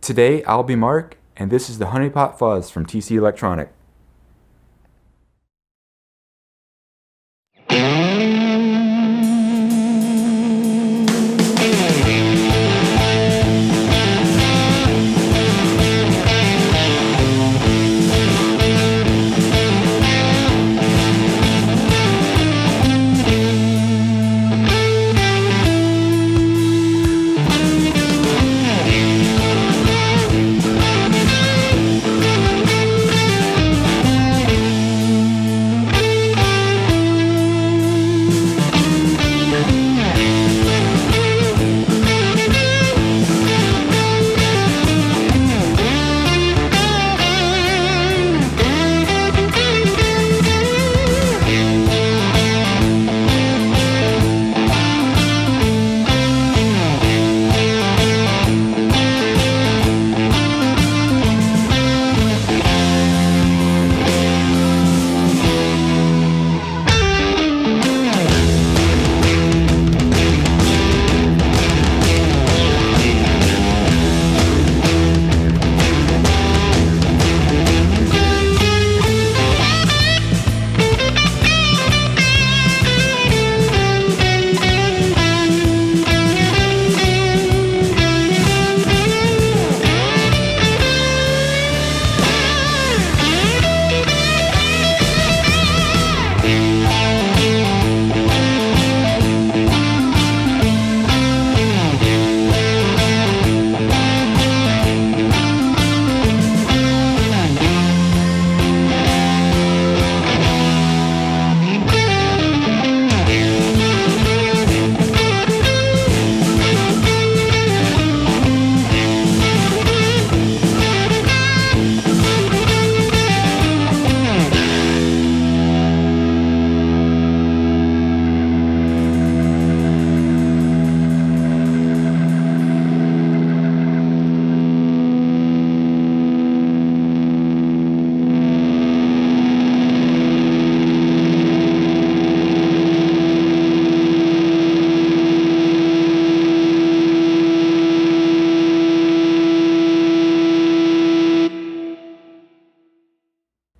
Today, I'll be Mark, and this is the Honeypot Fuzz from TC Electronic.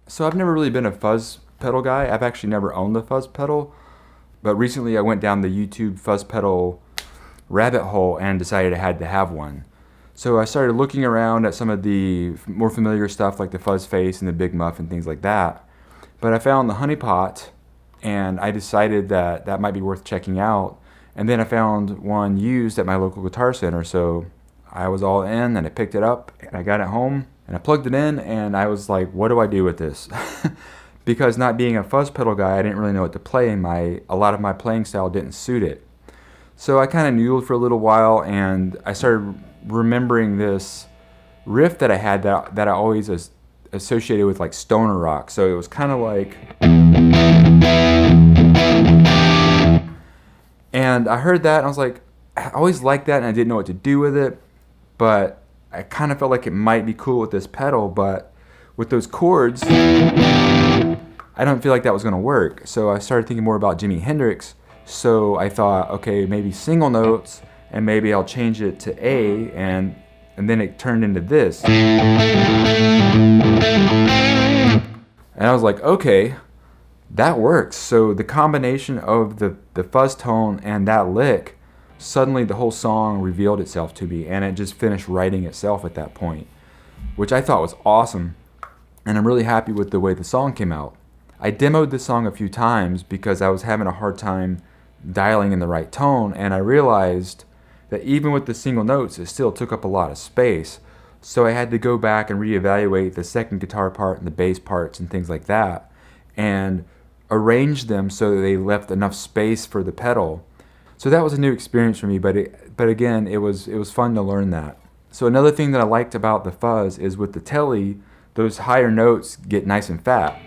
So I've never really been a fuzz pedal guy. I've actually never owned the fuzz pedal, but recently I went down the YouTube fuzz pedal rabbit hole and decided I had to have one. So I started looking around at some of the more familiar stuff like the fuzz face and the big muff and things like that. But I found the Honeypot and I decided that that might be worth checking out. And then I found one used at my local guitar center, so I was all in and I picked it up and I got it home. And I plugged it in and I was like, what do I do with this? Because not being a fuzz pedal guy, I didn't really know what to play. A lot of my playing style didn't suit it. So I kind of noodled for a little while and I started remembering this riff that I had that I always associated with like stoner rock. So it was kind of like... And I heard that and I was like, I always liked that and I didn't know what to do with it. But I kind of felt like it might be cool with this pedal, but with those chords, I don't feel like that was going to work. So I started thinking more about Jimi Hendrix. So I thought, okay, maybe single notes, and maybe I'll change it to A, and then it turned into this. And I was like, okay, that works. So the combination of the fuzz tone and that lick, suddenly the whole song revealed itself to me and it just finished writing itself at that point, which I thought was awesome. And I'm really happy with the way the song came out. I demoed this song a few times because I was having a hard time dialing in the right tone, and I realized that even with the single notes, it still took up a lot of space. So I had to go back and reevaluate the second guitar part and the bass parts and things like that and arrange them so that they left enough space for the pedal. So that was a new experience for me, but again, it was fun to learn that. So another thing that I liked about the fuzz is with the telly, those higher notes get nice and fat.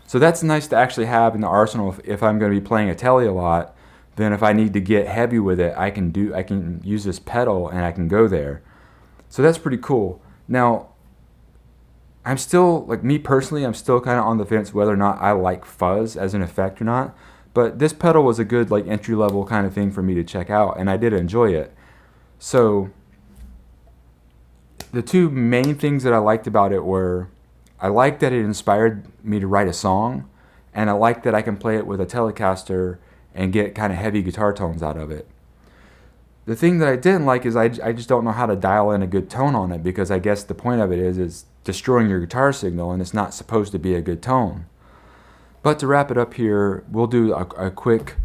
So that's nice to actually have in the arsenal if I'm going to be playing a telly a lot. Then if I need to get heavy with it, I can use this pedal and I can go there. So that's pretty cool. Now, I'm still, like me personally, I'm still kind of on the fence whether or not I like fuzz as an effect or not. But this pedal was a good like entry level kind of thing for me to check out, and I did enjoy it. So the two main things that I liked about it were, I liked that it inspired me to write a song, and I liked that I can play it with a Telecaster and get kind of heavy guitar tones out of it. The thing that I didn't like is I just don't know how to dial in a good tone on it, because I guess the point of it is destroying your guitar signal, and it's not supposed to be a good tone. But to wrap it up here, we'll do a quick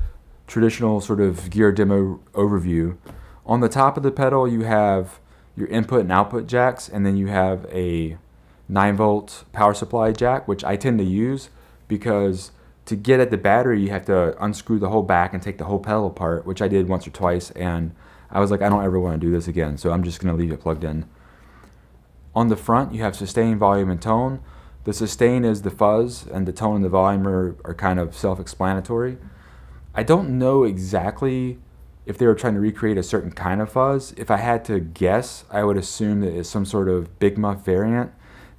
traditional sort of gear demo overview. On the top of the pedal, you have your input and output jacks, and then you have a 9-volt power supply jack, which I tend to use because to get at the battery, you have to unscrew the whole back and take the whole pedal apart, which I did once or twice, and I was like, I don't ever want to do this again, so I'm just going to leave it plugged in. On the front, you have sustain, volume, and tone. The sustain is the fuzz, and the tone and the volume are kind of self-explanatory. I don't know exactly if they were trying to recreate a certain kind of fuzz. If I had to guess, I would assume that it's some sort of Big Muff variant.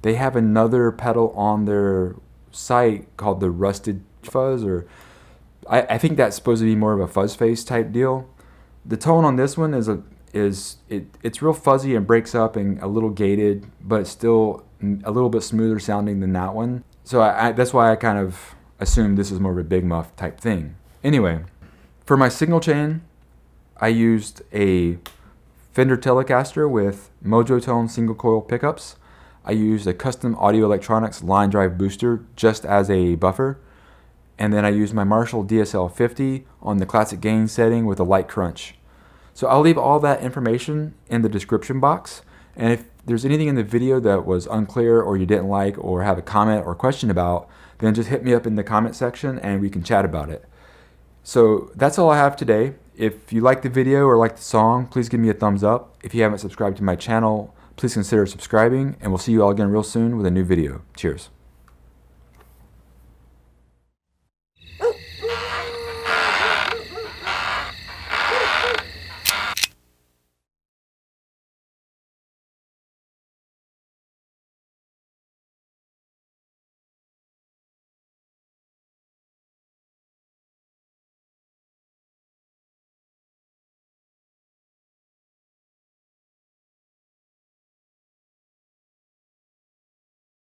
They have another pedal on their site called the Rusted Fuzz, or I think that's supposed to be more of a fuzz face type deal. The tone on this one it's real fuzzy and breaks up and a little gated, but still a little bit smoother sounding than that one. So that's why I kind of assumed this is more of a Big Muff type thing. Anyway, for my signal chain, I used a Fender Telecaster with Mojo Tone single coil pickups. I used a custom Audio Electronics line drive booster just as a buffer. And then I used my Marshall DSL 50 on the classic gain setting with a light crunch. So I'll leave all that information in the description box. And if there's anything in the video that was unclear or you didn't like or have a comment or question about, then just hit me up in the comment section and we can chat about it. So that's all I have today. If you like the video or like the song, please give me a thumbs up. If you haven't subscribed to my channel, please consider subscribing, and we'll see you all again real soon with a new video. Cheers.